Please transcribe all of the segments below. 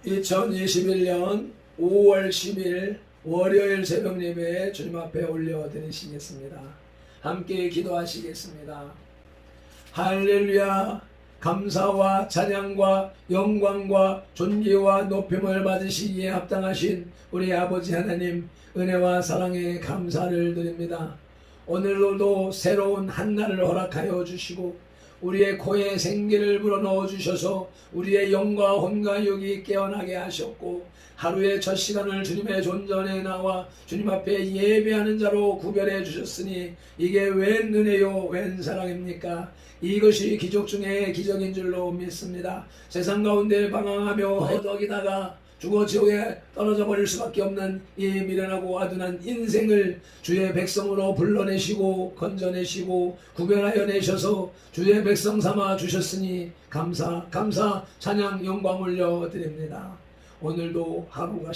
2021년 5월 10일 월요일 새벽 예배 주님 앞에 올려드리시겠습니다. 함께 기도하시겠습니다. 할렐루야. 감사와 찬양과 영광과 존귀와 높임을 받으시기에 합당하신 우리 아버지 하나님, 은혜와 사랑에 감사를 드립니다. 오늘도 새로운 한날을 허락하여 주시고 우리의 코에 생기를 불어넣어 주셔서 우리의 영과 혼과 육이 깨어나게 하셨고, 하루의 첫 시간을 주님의 존전에 나와 주님 앞에 예배하는 자로 구별해 주셨으니 이게 웬 은혜요 웬 사랑입니까? 이것이 기적 중에 기적인 줄로 믿습니다. 세상 가운데 방황하며 허덕이다가 죽어 지옥에 떨어져 버릴 수밖에 없는 이 미련하고 아둔한 인생을 주의 백성으로 불러내시고 건져내시고 구별하여 내셔서 주의 백성 삼아 주셨으니 감사 찬양 영광 올려드립니다. 오늘도 하루가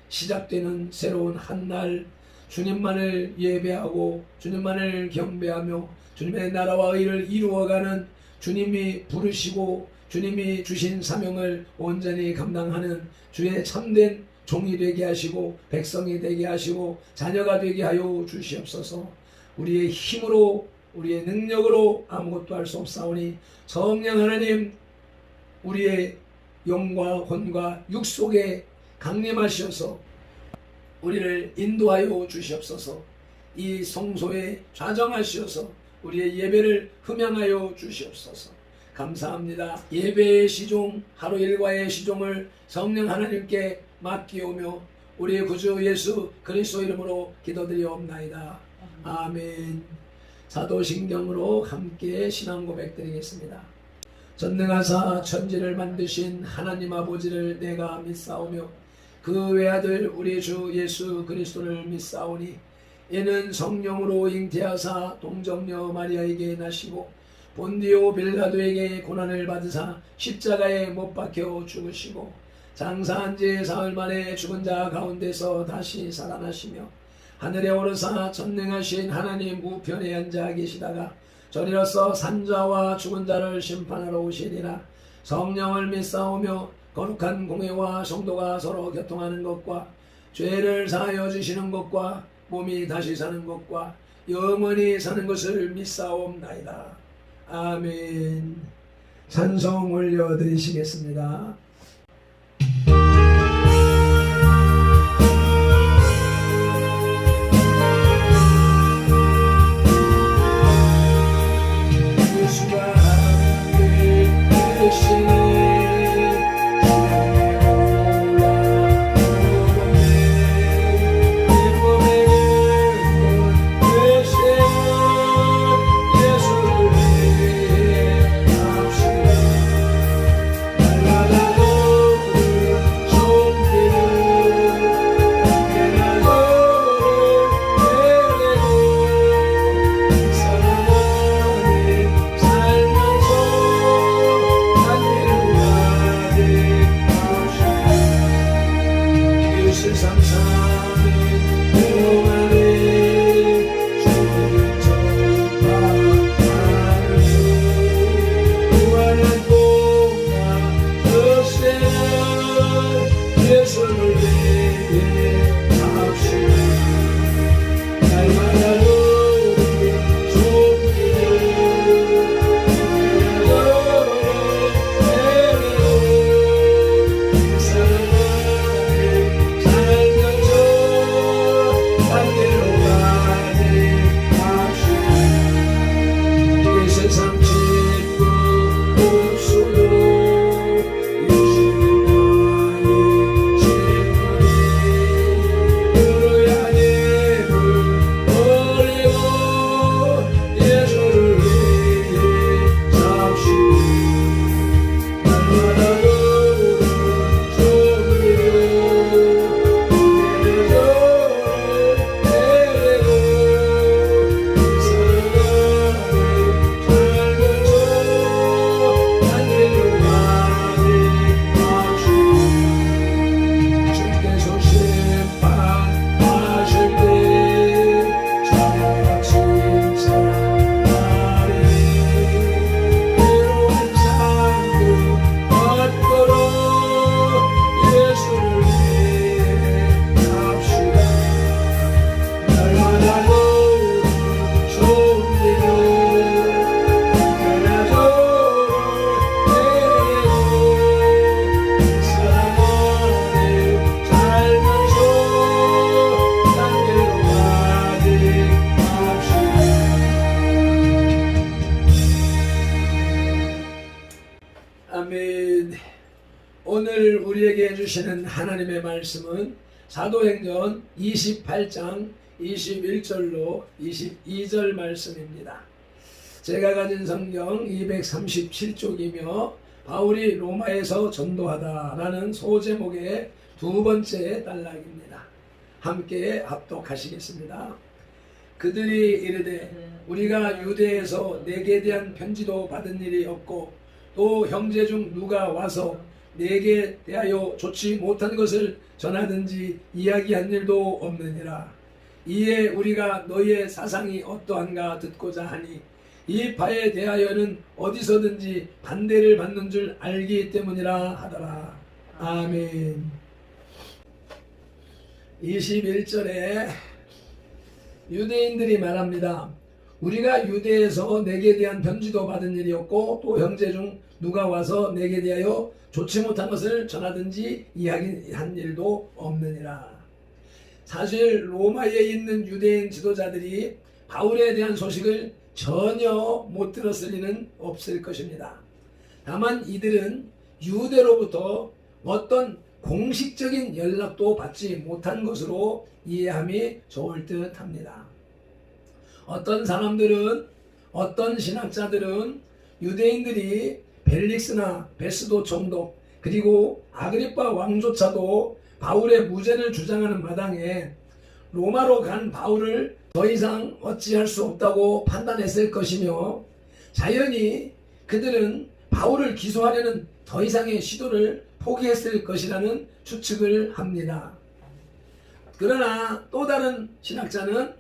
시작되는 새로운 한날, 주님만을 예배하고 주님만을 경배하며 주님의 나라와 의를 이루어가는, 주님이 부르시고 주님이 주신 사명을 온전히 감당하는 주의 참된 종이 되게 하시고 백성이 되게 하시고 자녀가 되게 하여 주시옵소서. 우리의 힘으로 우리의 능력으로 아무것도 할 수 없사오니 성령 하나님, 우리의 영과 혼과 육 속에 강림하셔서 우리를 인도하여 주시옵소서. 이 성소에 좌정하시어서 우리의 예배를 흠양하여 주시옵소서. 감사합니다. 예배의 시종, 하루 일과의 시종을 성령 하나님께 맡기오며 우리의 구주 예수 그리스도 이름으로 기도드리옵나이다. 아멘. 사도신경으로 함께 신앙 고백 드리겠습니다. 전능하사 천지를 만드신 하나님 아버지를 내가 믿사오며 그 외아들 우리 주 예수 그리스도를 믿사오니 이는 성령으로 잉태하사 동정녀 마리아에게 나시고 본디오 빌라도에게 고난을 받으사 십자가에 못 박혀 죽으시고 장사한 지 사흘 만에 죽은 자 가운데서 다시 살아나시며 하늘에 오르사 전능하신 하나님 우편에 앉아 계시다가 저리로서 산자와 죽은 자를 심판하러 오시리라. 성령을 믿사오며 거룩한 공회와 성도가 서로 교통하는 것과 죄를 사하여 주시는 것과 몸이 다시 사는 것과 영원히 사는 것을 믿사옵나이다. 아멘. 찬송 올려드리시겠습니다. 예수가 함께 계시니 la la la 오늘 우리에게 주시는 하나님의 말씀은 사도행전 28장 21절로 22절 말씀입니다. 제가 가진 성경 237쪽이며 바울이 로마에서 전도하다라는 소제목의 두 번째 단락입니다. 함께 합독하시겠습니다. 그들이 이르되 우리가 유대에서 내게 대한 편지도 받은 일이 없고 또 형제 중 누가 와서 내게 대하여 좋지 못한 것을 전하든지 이야기한 일도 없느니라. 이에 우리가 너희의 사상이 어떠한가 듣고자 하니 이 바에 대하여는 어디서든지 반대를 받는 줄 알기 때문이라 하더라. 아멘. 21절에 유대인들이 말합니다. 우리가 유대에서 내게 대한 편지도 받은 일이 없고 또 형제 중 누가 와서 내게 대하여 좋지 못한 것을 전하든지 이야기한 일도 없느니라. 사실 로마에 있는 유대인 지도자들이 바울에 대한 소식을 전혀 못 들었을 리는 없을 것입니다. 다만 이들은 유대로부터 어떤 공식적인 연락도 받지 못한 것으로 이해함이 좋을 듯 합니다. 어떤 사람들은, 어떤 신학자들은 유대인들이 벨릭스나 베스도 총독 그리고 아그리파 왕조차도 바울의 무죄를 주장하는 마당에 로마로 간 바울을 더 이상 어찌할 수 없다고 판단했을 것이며 자연히 그들은 바울을 기소하려는 더 이상의 시도를 포기했을 것이라는 추측을 합니다. 그러나 또 다른 신학자는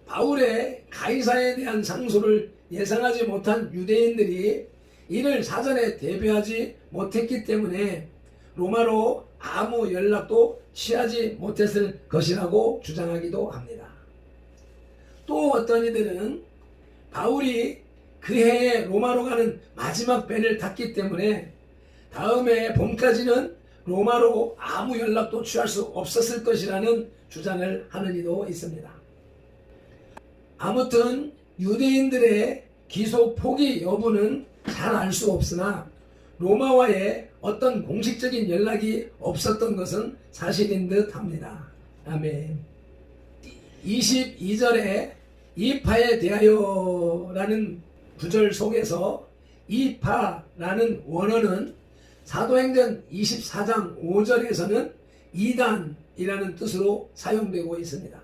바울의 가이사에 대한 상소를 예상하지 못한 유대인들이 이를 사전에 대비하지 못했기 때문에 로마로 아무 연락도 취하지 못했을 것이라고 주장하기도 합니다. 또 어떤 이들은 바울이 그 해에 로마로 가는 마지막 배를 탔기 때문에 다음해 봄까지는 로마로 아무 연락도 취할 수 없었을 것이라는 주장을 하는 이도 있습니다. 아무튼 유대인들의 기소 포기 여부는 잘 알 수 없으나 로마와의 어떤 공식적인 연락이 없었던 것은 사실인 듯 합니다. 아멘. 22절에 이파에 대하여 라는 구절 속에서 이파라는 원어는 사도행전 24장 5절에서는 이단이라는 뜻으로 사용되고 있습니다.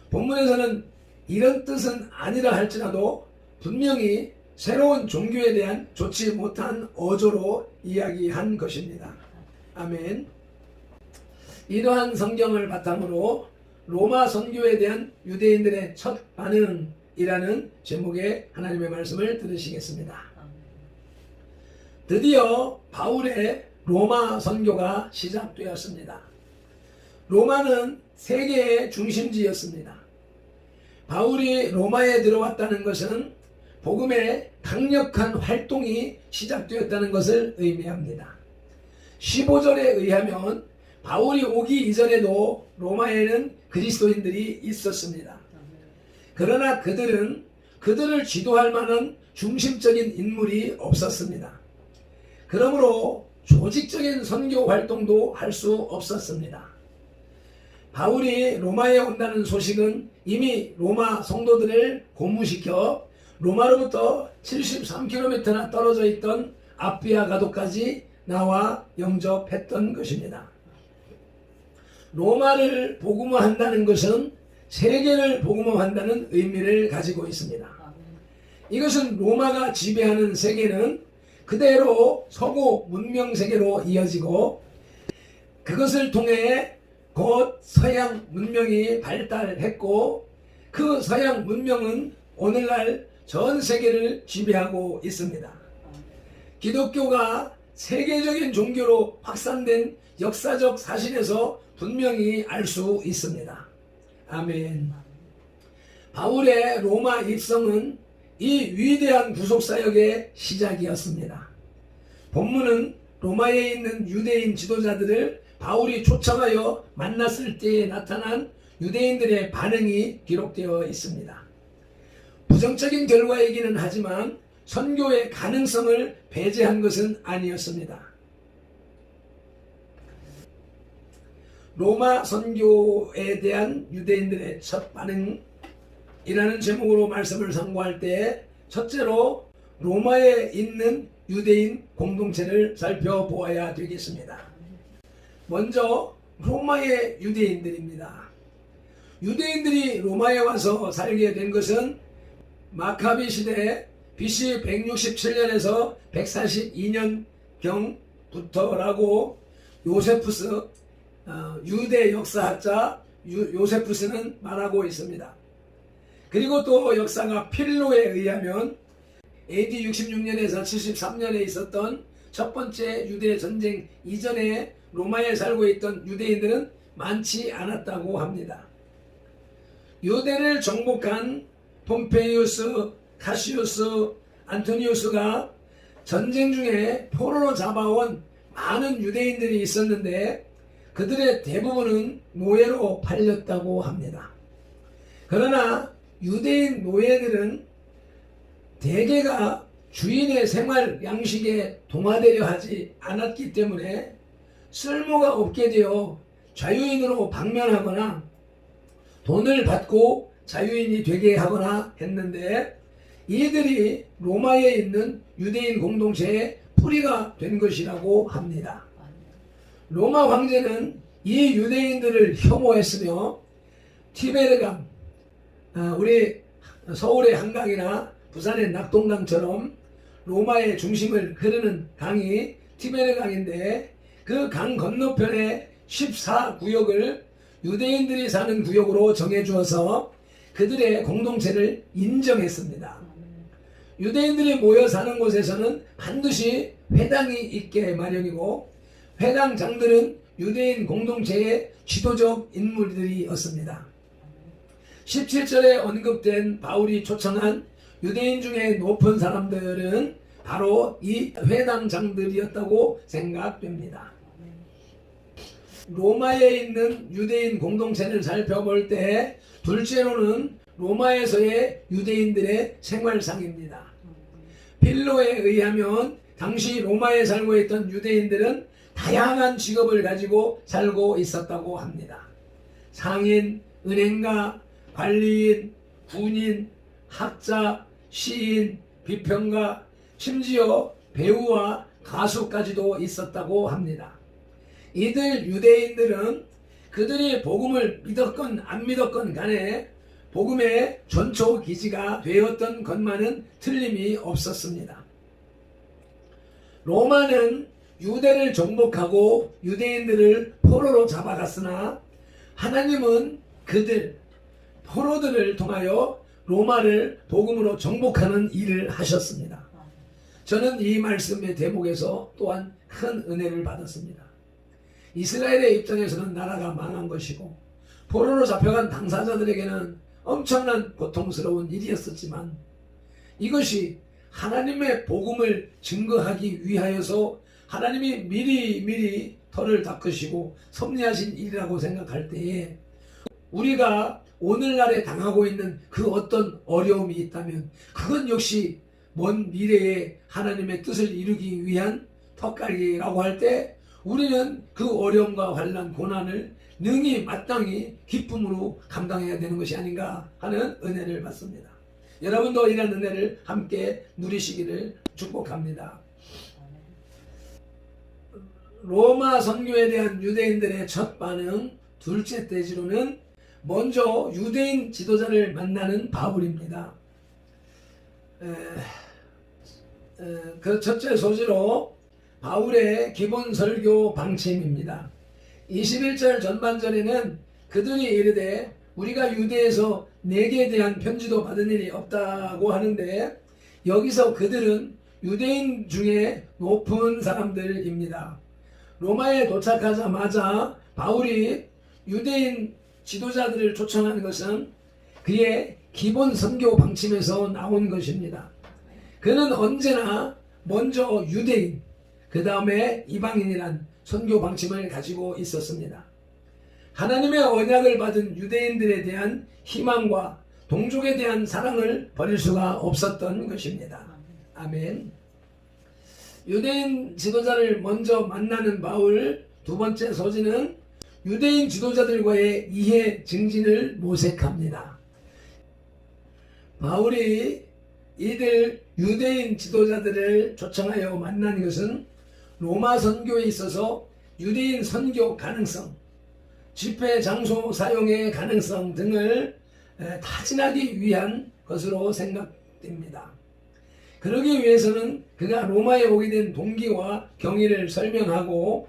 본문에서는 이런 뜻은 아니라 할지라도 분명히 새로운 종교에 대한 좋지 못한 어조로 이야기한 것입니다. 아멘. 이러한 성경을 바탕으로 로마 선교에 대한 유대인들의 첫 반응이라는 제목의 하나님의 말씀을 들으시겠습니다. 드디어 바울의 로마 선교가 시작되었습니다. 로마는 세계의 중심지였습니다. 바울이 로마에 들어왔다는 것은 복음의 강력한 활동이 시작되었다는 것을 의미합니다. 15절에 의하면 바울이 오기 이전에도 로마에는 그리스도인들이 있었습니다. 그러나 그들은 그들을 지도할 만한 중심적인 인물이 없었습니다. 그러므로 조직적인 선교 활동도 할 수 없었습니다. 바울이 로마에 온다는 소식은 이미 로마 성도들을 고무시켜 로마로부터 73km나 떨어져 있던 아피아 가도까지 나와 영접했던 것입니다. 로마를 복음화한다는 것은 세계를 복음화한다는 의미를 가지고 있습니다. 이것은 로마가 지배하는 세계는 그대로 서구 문명 세계로 이어지고 그것을 통해 곧 서양 문명이 발달했고 그 서양 문명은 오늘날 전 세계를 지배하고 있습니다. 기독교가 세계적인 종교로 확산된 역사적 사실에서 분명히 알 수 있습니다. 아멘. 바울의 로마 입성은 이 위대한 구속사역의 시작이었습니다. 본문은 로마에 있는 유대인 지도자들을 바울이 초청하여 만났을 때에 나타난 유대인들의 반응이 기록되어 있습니다. 부정적인 결과이기는 하지만 선교의 가능성을 배제한 것은 아니었습니다. 로마 선교에 대한 유대인들의 첫 반응이라는 제목으로 말씀을 상고할 때 첫째로 로마에 있는 유대인 공동체를 살펴보아야 되겠습니다. 먼저 로마의 유대인들입니다. 유대인들이 로마에 와서 살게 된 것은 마카비 시대 BC 167년에서 142년경부터라고 요세푸스 유대 역사학자 요세푸스는 말하고 있습니다. 그리고 또 역사가 필로에 의하면 AD 66년에서 73년에 있었던 첫 번째 유대 전쟁 이전에 로마에 살고 있던 유대인들은 많지 않았다고 합니다. 유대를 정복한 폼페이우스, 카시우스, 안토니우스가 전쟁 중에 포로로 잡아온 많은 유대인들이 있었는데 그들의 대부분은 노예로 팔렸다고 합니다. 그러나 유대인 노예들은 대개가 주인의 생활 양식에 동화되려 하지 않았기 때문에 쓸모가 없게 되어 자유인으로 방면하거나 돈을 받고 자유인이 되게 하거나 했는데 이들이 로마에 있는 유대인 공동체의 뿌리가 된 것이라고 합니다. 로마 황제는 이 유대인들을 혐오했으며 티베르강, 우리 서울의 한강이나 부산의 낙동강처럼 로마의 중심을 흐르는 강이 티베르강인데 그 강 건너편에 14구역을 유대인들이 사는 구역으로 정해주어서 그들의 공동체를 인정했습니다. 유대인들이 모여 사는 곳에서는 반드시 회당이 있게 마련이고 회당장들은 유대인 공동체의 지도적 인물들이었습니다. 17절에 언급된 바울이 초청한 유대인 중에 높은 사람들은 바로 이 회당장들이었다고 생각됩니다. 로마에 있는 유대인 공동체를 살펴볼 때 둘째로는 로마에서의 유대인들의 생활상입니다. 필로에 의하면 당시 로마에 살고 있던 유대인들은 다양한 직업을 가지고 살고 있었다고 합니다. 상인, 은행가, 관리인, 군인, 학자, 시인, 비평가, 심지어 배우와 가수까지도 있었다고 합니다. 이들 유대인들은 그들이 복음을 믿었건 안 믿었건 간에 복음의 전초 기지가 되었던 것만은 틀림이 없었습니다. 로마는 유대를 정복하고 유대인들을 포로로 잡아갔으나 하나님은 그들 포로들을 통하여 로마를 복음으로 정복하는 일을 하셨습니다. 저는 이 말씀의 대목에서 또한 큰 은혜를 받았습니다. 이스라엘의 입장에서는 나라가 망한 것이고 포로로 잡혀간 당사자들에게는 엄청난 고통스러운 일이었었지만 이것이 하나님의 복음을 증거하기 위하여서 하나님이 미리 터를 닦으시고 섭리하신 일이라고 생각할 때에 우리가 오늘날에 당하고 있는 그 어떤 어려움이 있다면 그건 역시 먼 미래에 하나님의 뜻을 이루기 위한 턱걸이라고 할 때 우리는 그 어려움과 환난 고난을 능히 마땅히 기쁨으로 감당해야 되는 것이 아닌가 하는 은혜를 받습니다. 여러분도 이런 은혜를 함께 누리시기를 축복합니다. 로마 선교에 대한 유대인들의 첫 반응, 둘째 대지로는 먼저 유대인 지도자를 만나는 바울입니다. 그 첫째 소지로 바울의 기본 설교 방침입니다. 21절 전반절에는 그들이 이르되 우리가 유대에서 내게 대한 편지도 받은 일이 없다고 하는데 여기서 그들은 유대인 중에 높은 사람들입니다. 로마에 도착하자마자 바울이 유대인 지도자들을 초청하는 것은 그의 기본 선교 방침에서 나온 것입니다. 그는 언제나 먼저 유대인, 그 다음에 이방인이란 선교 방침을 가지고 있었습니다. 하나님의 언약을 받은 유대인들에 대한 희망과 동족에 대한 사랑을 버릴 수가 없었던 것입니다. 아멘. 유대인 지도자를 먼저 만나는 바울, 두 번째 소지는 유대인 지도자들과의 이해 증진을 모색합니다. 바울이 이들 유대인 지도자들을 초청하여 만난 것은 로마 선교에 있어서 유대인 선교 가능성, 집회 장소 사용의 가능성 등을 타진하기 위한 것으로 생각됩니다. 그러기 위해서는 그가 로마에 오게 된 동기와 경위를 설명하고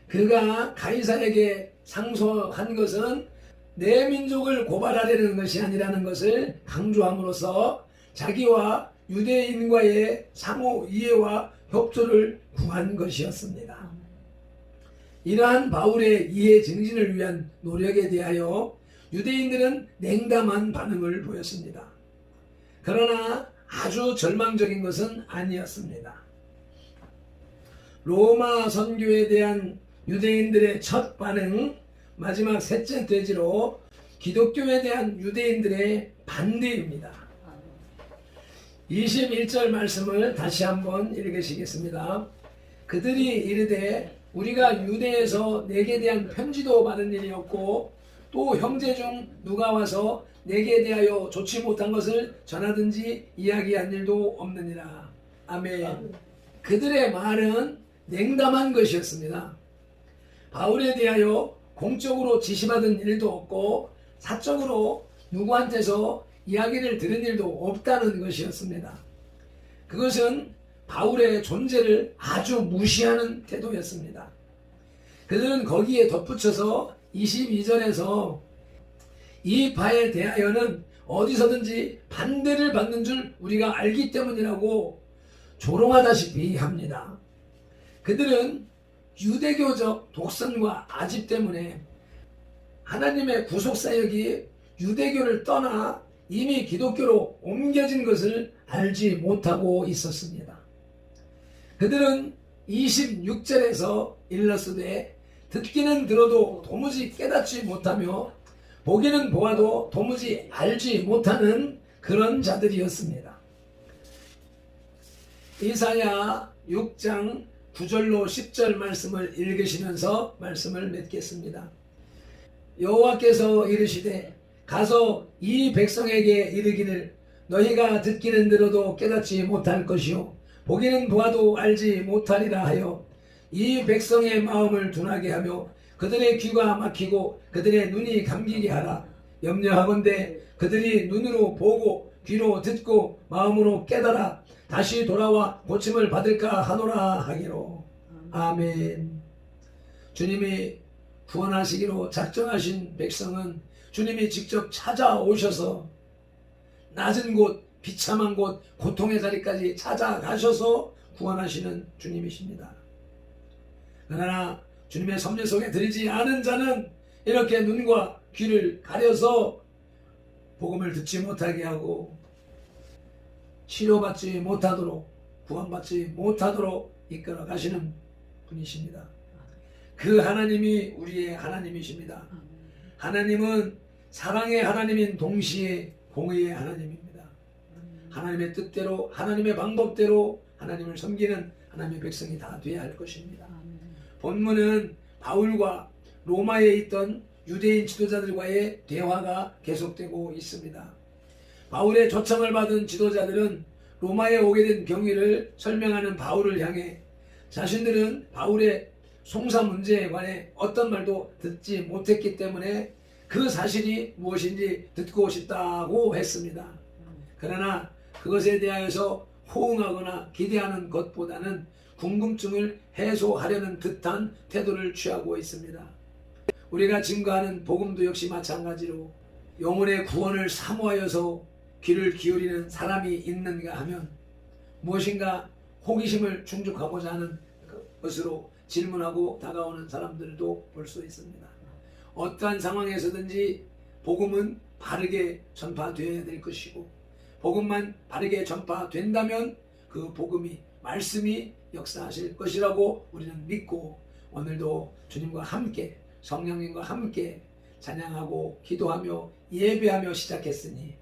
그가 가이사에게 상소한 것은 내 민족을 고발하려는 것이 아니라는 것을 강조함으로써 자기와 유대인과의 상호 이해와 협조를 구한 것이었습니다. 이러한 바울의 이해 증진을 위한 노력에 대하여 유대인들은 냉담한 반응을 보였습니다. 그러나 아주 절망적인 것은 아니었습니다. 로마 선교에 대한 유대인들의 첫 반응, 마지막 셋째 돼지로 기독교에 대한 유대인들의 반대입니다. 21절 말씀을 다시 한번 읽으시겠습니다. 그들이 이르되 우리가 유대에서 내게 대한 편지도 받은 일이 없고 또 형제 중 누가 와서 내게 대하여 좋지 못한 것을 전하든지 이야기한 일도 없느니라. 아멘. 그들의 말은 냉담한 것이었습니다. 바울에 대하여 공적으로 지시받은 일도 없고 사적으로 누구한테서 이야기를 들은 일도 없다는 것이었습니다. 그것은 바울의 존재를 아주 무시하는 태도였습니다. 그들은 거기에 덧붙여서 22절에서 이 바에 대하여는 어디서든지 반대를 받는 줄 우리가 알기 때문이라고 조롱하다시피 합니다. 그들은 유대교적 독선과 아집 때문에 하나님의 구속사역이 유대교를 떠나 이미 기독교로 옮겨진 것을 알지 못하고 있었습니다. 그들은 26절에서 일렀으되 듣기는 들어도 도무지 깨닫지 못하며 보기는 보아도 도무지 알지 못하는 그런 자들이었습니다. 이사야 6장 9절로 10절 말씀을 읽으시면서 말씀을 맺겠습니다. 여호와께서 이르시되 가서 이 백성에게 이르기를 너희가 듣기는 들어도 깨닫지 못할 것이요 보기는 보아도 알지 못하리라 하여 이 백성의 마음을 둔하게 하며 그들의 귀가 막히고 그들의 눈이 감기게 하라. 염려하건대 그들이 눈으로 보고 귀로 듣고 마음으로 깨달아 다시 돌아와 고침을 받을까 하노라 하기로. 아멘. 주님이 구원하시기로 작정하신 백성은 주님이 직접 찾아오셔서 낮은 곳, 비참한 곳, 고통의 자리까지 찾아가셔서 구원하시는 주님이십니다. 그러나 주님의 섭리 속에 들이지 않은 자는 이렇게 눈과 귀를 가려서 복음을 듣지 못하게 하고 치료받지 못하도록 구원받지 못하도록 이끌어 가시는 분이십니다. 그 하나님이 우리의 하나님이십니다. 하나님은 사랑의 하나님인 동시에 공의의 하나님입니다. 하나님의 뜻대로 하나님의 방법대로 하나님을 섬기는 하나님의 백성이 다 되어야 할 것입니다. 본문은 바울과 로마에 있던 유대인 지도자들과의 대화가 계속되고 있습니다. 바울의 초청을 받은 지도자들은 로마에 오게 된 경위를 설명하는 바울을 향해 자신들은 바울의 송사 문제에 관해 어떤 말도 듣지 못했기 때문에 그 사실이 무엇인지 듣고 싶다고 했습니다. 그러나 그것에 대하여서 호응하거나 기대하는 것보다는 궁금증을 해소하려는 듯한 태도를 취하고 있습니다. 우리가 증거하는 복음도 역시 마찬가지로 영혼의 구원을 사모하여서 귀를 기울이는 사람이 있는가 하면 무엇인가 호기심을 충족하고자 하는 것으로 질문하고 다가오는 사람들도 볼 수 있습니다. 어떠한 상황에서든지 복음은 바르게 전파되어야 될 것이고 복음만 바르게 전파된다면 그 복음이 말씀이 역사하실 것이라고 우리는 믿고 오늘도 주님과 함께 성령님과 함께 찬양하고 기도하며 예배하며 시작했으니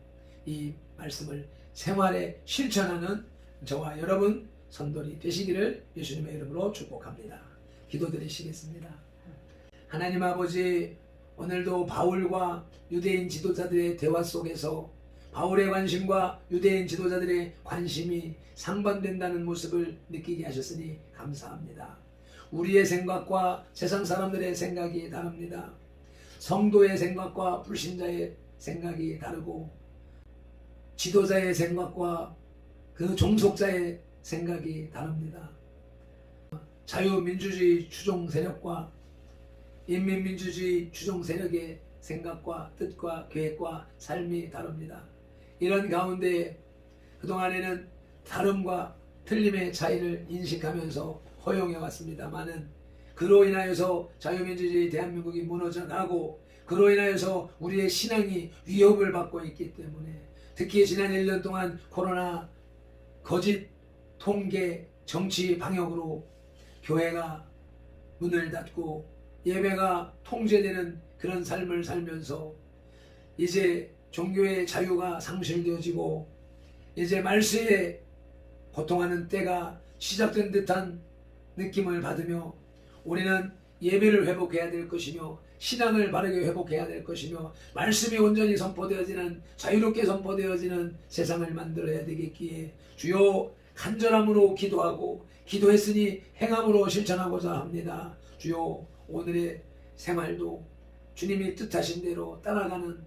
이 말씀을 생활에 실천하는 저와 여러분 선돌이 되시기를 예수님의 이름으로 축복합니다. 기도드리시겠습니다. 하나님 아버지, 오늘도 바울과 유대인 지도자들의 대화 속에서 바울의 관심과 유대인 지도자들의 관심이 상반된다는 모습을 느끼게 하셨으니 감사합니다. 우리의 생각과 세상 사람들의 생각이 다릅니다. 성도의 생각과 불신자의 생각이 다르고, 지도자의 생각과 그 종속자의 생각이 다릅니다. 자유민주주의 추종 세력과 인민민주주의 추종 세력의 생각과 뜻과 계획과 삶이 다릅니다. 이런 가운데 그동안에는 다름과 틀림의 차이를 인식하면서 허용해 왔습니다마는, 그로 인하여서 자유민주주의 대한민국이 무너져가고 그로 인하여서 우리의 신앙이 위협을 받고 있기 때문에, 특히 지난 1년 동안 코로나 거짓 통계 정치 방역으로 교회가 문을 닫고 예배가 통제되는 그런 삶을 살면서 이제 종교의 자유가 상실되어지고 이제 말세에 고통하는 때가 시작된 듯한 느낌을 받으며, 우리는 예배를 회복해야 될 것이며 신앙을 바르게 회복해야 될 것이며 말씀이 온전히 선포되어지는, 자유롭게 선포되어지는 세상을 만들어야 되겠기에 주여, 간절함으로 기도하고 기도했으니 행함으로 실천하고자 합니다. 주여, 오늘의 생활도 주님이 뜻하신 대로 따라가는,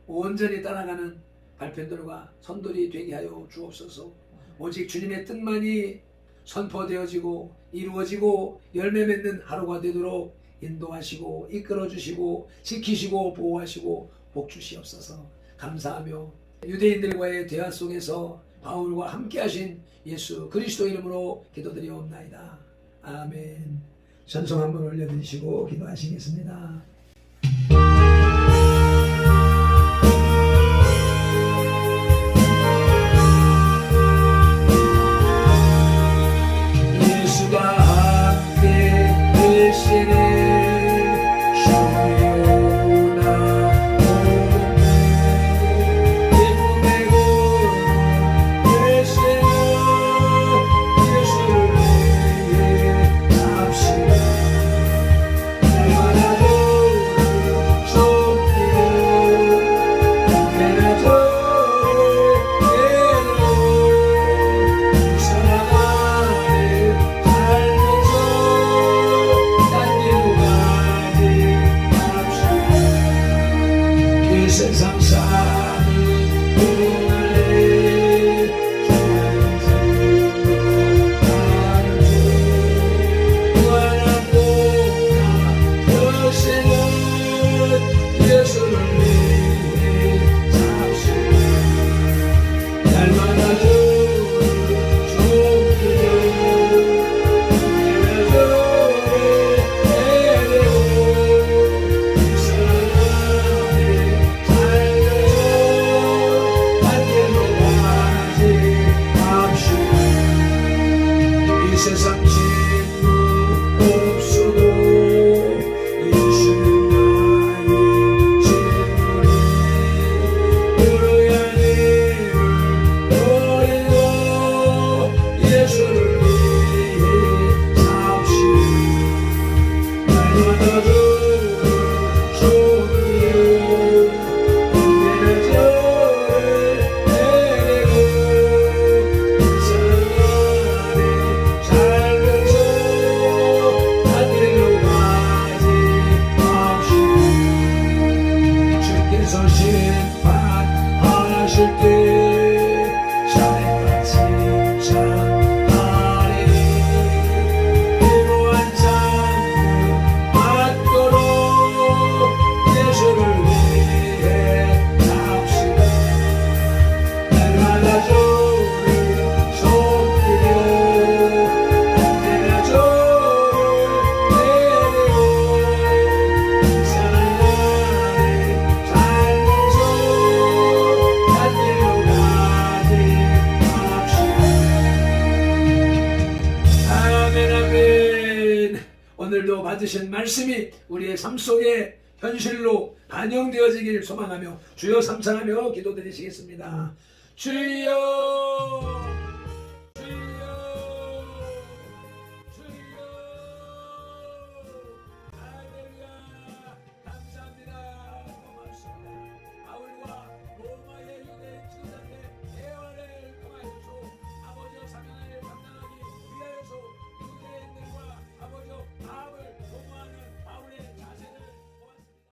온전히 따라가는 발편들과 선돌이 되게 하여 주옵소서. 오직 주님의 뜻만이 선포되어지고 이루어지고 열매 맺는 하루가 되도록 인도하시고 이끌어주시고 지키시고 보호하시고 복주시옵소서. 감사하며 유대인들과의 대화 속에서 바울과 함께하신 예수 그리스도 이름으로 기도드리옵나이다. 아멘. 전송 한번 올려드리시고 기도하시겠습니다. 예수가 함께 계시네. 오늘도 받으신 말씀이 우리의 삶 속에 현실로 반영되어지길 소망하며 주여 삼창하며 기도드리시겠습니다. 주여